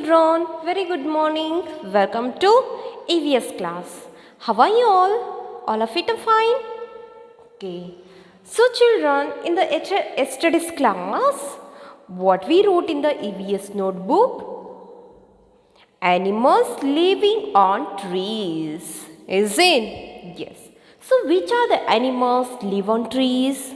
children, very good morning. Welcome to EVS class. How are you all? All of it are fine? Okay. So children, in the yesterday's class, what we wrote in the EVS notebook? Animals living on trees. Is it? Yes. So which are the animals live on trees?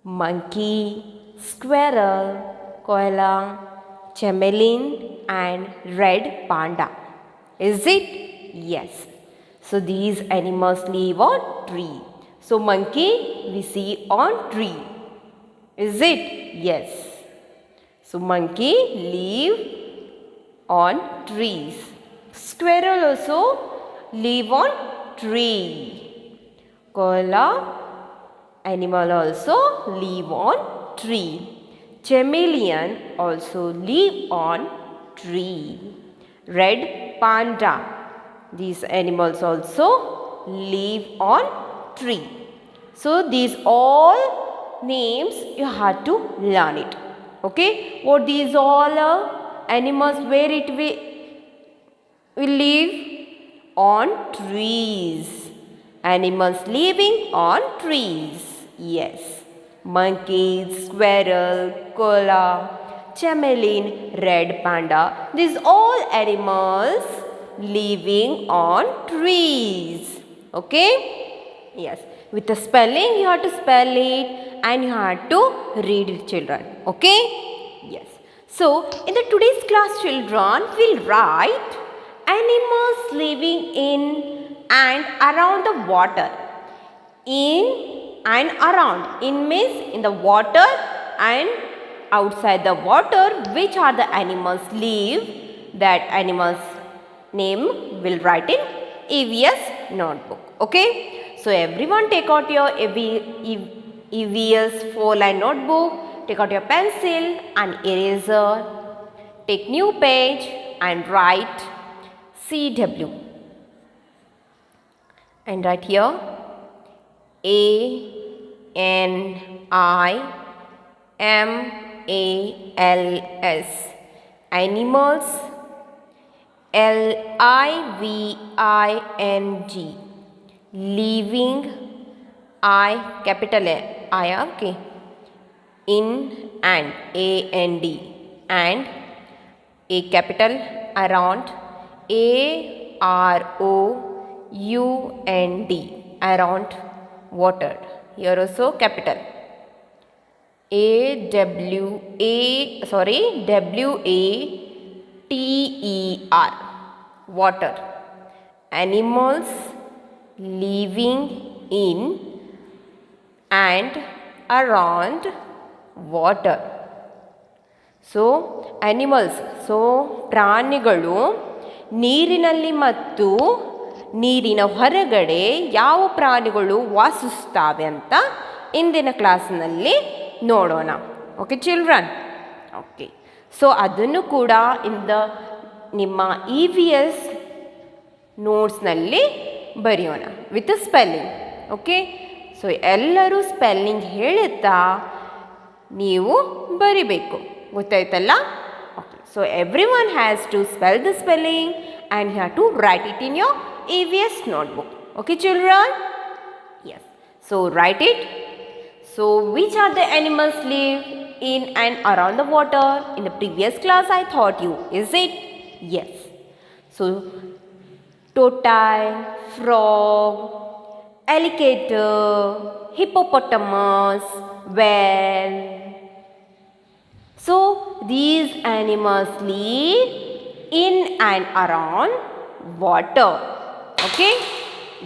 Monkey, squirrel, koala, chameleon and red panda. Is it? Yes. So these animals live on tree. So monkey we see on tree. Is it? Yes. So monkey live on trees. Squirrel also live on tree. Koala animal also live on tree. Chameleon also live on tree. Red panda. These animals also live on tree. So these all names you have to learn it. Okay. What these all animals where it will live? On trees. Animals living on trees. Yes. Monkeys, squirrel, koala, chameleon, red panda. These all animals living on trees. Okay? Yes. With the spelling, you have to spell it and you have to read it, children. Okay? Yes. So, in the today's class, children will write animals living in and around the water. In and around. In means in the water and outside the water, which are the animals live. That animals name will write in EVS notebook. Okay. So everyone take out your EVS 4-line notebook. Take out your pencil and eraser. Take new page and write CW. And write here ANIMALS. Animals. LIVING. Living. I capital I. Okay. In and AND. And A capital around. AROUND. Around. Water. Here also capital. WATER. Water. Animals living in and around water. So animals. So ಪ್ರಾಣಿಗಳು ನೀರಿನಲ್ಲಿ ಮತ್ತು ನೀರಿನ ಹೊರಗಡೆ ಯಾವ ಪ್ರಾಣಿಗಳು ವಾಸಿಸುತ್ತವೆ ಅಂತ ಇಂದಿನ ಕ್ಲಾಸ್ನಲ್ಲಿ ನೋಡೋಣ. Okay children? ಓಕೆ. ಸೊ ಅದನ್ನು ಕೂಡ ನಿಮ್ಮ EVS ನೋಟ್ಸ್ನಲ್ಲಿ ಬರೆಯೋಣ ವಿತ್ ಸ್ಪೆಲ್ಲಿಂಗ್. ಓಕೆ. ಸೊ ಎಲ್ಲರೂ ಸ್ಪೆಲ್ಲಿಂಗ್ ಹೇಳುತ್ತಾ ನೀವು ಬರಿಬೇಕು. ಗೊತ್ತಾಯ್ತಲ್ಲ? Okay. So everyone has to spell the spelling and you have to write it in your EVS notebook. Okay children? Yes. So write it. So which are the animals live in and around the water? In the previous class I taught you. Is it? Yes. So tortoise, frog, alligator, hippopotamus, whale. So these animals live in and around water. Okay?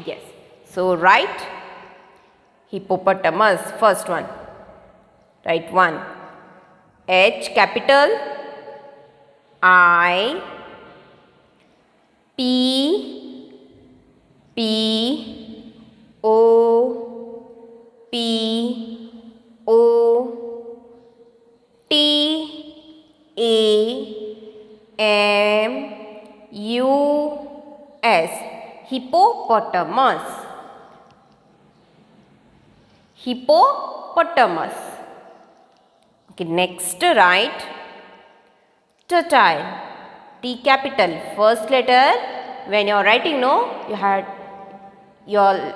Yes. So write hippopotamus. First one. Write 1. H capital I P P O P O T A MUS. Hippopotamus. Hippopotamus. Okay, next write Tortoise. T capital. First letter. When you are writing, no, you had your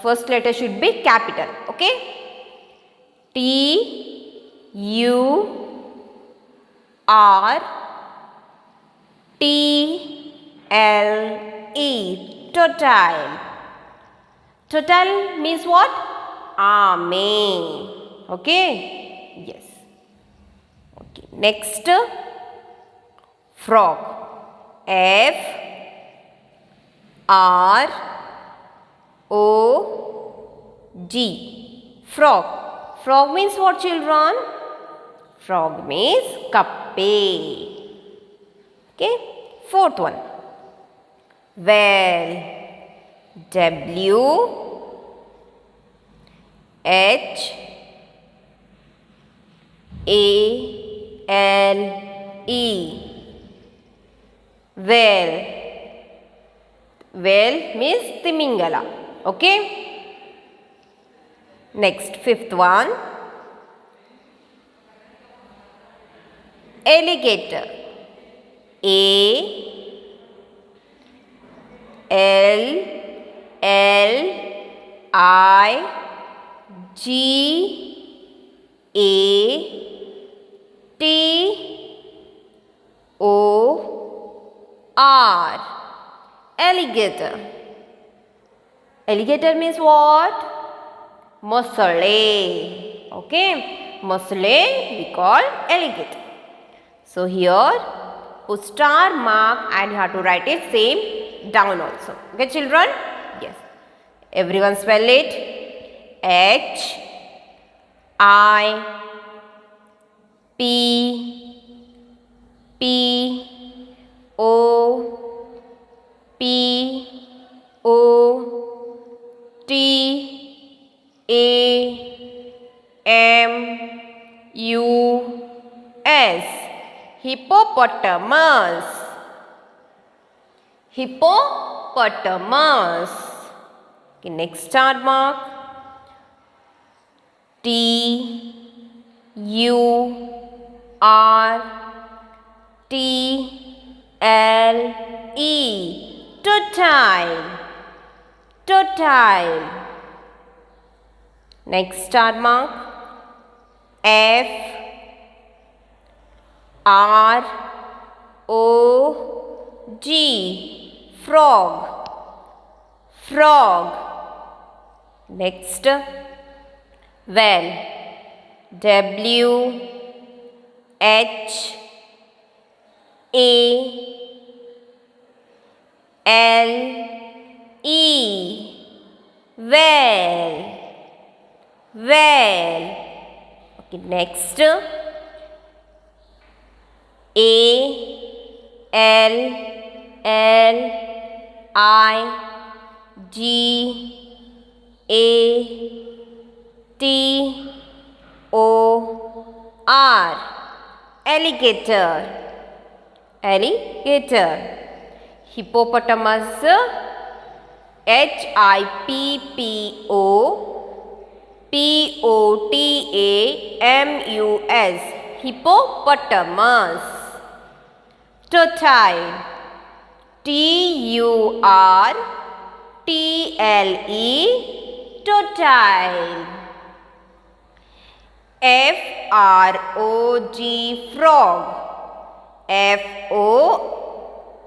first letter should be capital. Okay. T U R T L E. Tortoise. Tortoise means what? Army. Okay. Yes. Okay. Next, frog. F R O G. Frog. Frog means what, children? Frog means kappe. Okay. Fourth one. Whale. W H A L E. Whale. Whale means timingala. Okay. Next, fifth one. Alligator. A L L I G A T O R. Alligator. Alligator means what? Mossole. Okay. Mossole we call alligator. So here put star mark and you have to write it same down also. Okay, children? Yes. Everyone spell it. H I P P O P O T A M U S. Hippopotamus. Hippopotamus. Okay, next star mark. T U R T L E. Tortoise. Tortoise. Next star mark. F R O G. Frog. Frog. Next, whale. W H A L E. Whale. Whale. Okay, next. A L L I G A T O R. Alligator. Alligator. Hippopotamus. Hippopotamus. Hippopotamus. Tortoise. Turtle. Tortoise. Frog.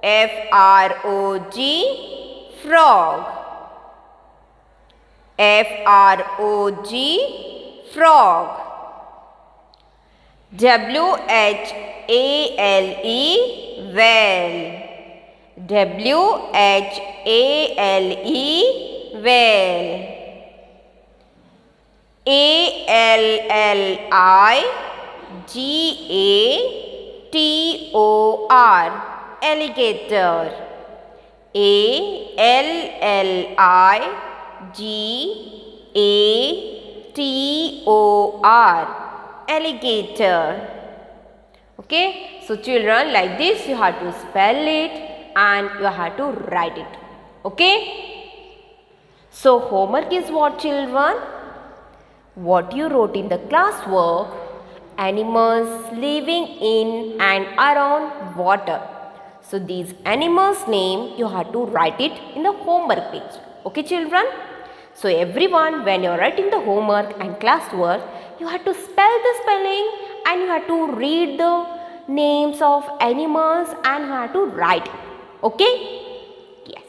Frog. Frog. Frog. Frog. Whale. Whale. Whale. Alligator. Alligator. Alligator. Alligator. Okay, so children, like this you have to spell it and you have to write it. Okay, so homework is what, children? What you wrote in the classwork animals living in and around water. So these animals' name you have to write it in the homework page. Okay children? So everyone, when you are writing the homework and classwork, you have to spell the spelling and you have to read the names of animals and you have to write. Okay? Yes.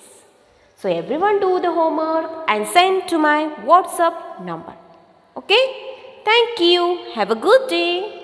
So everyone do the homework and send to my WhatsApp number. Okay? Thank you. Have a good day.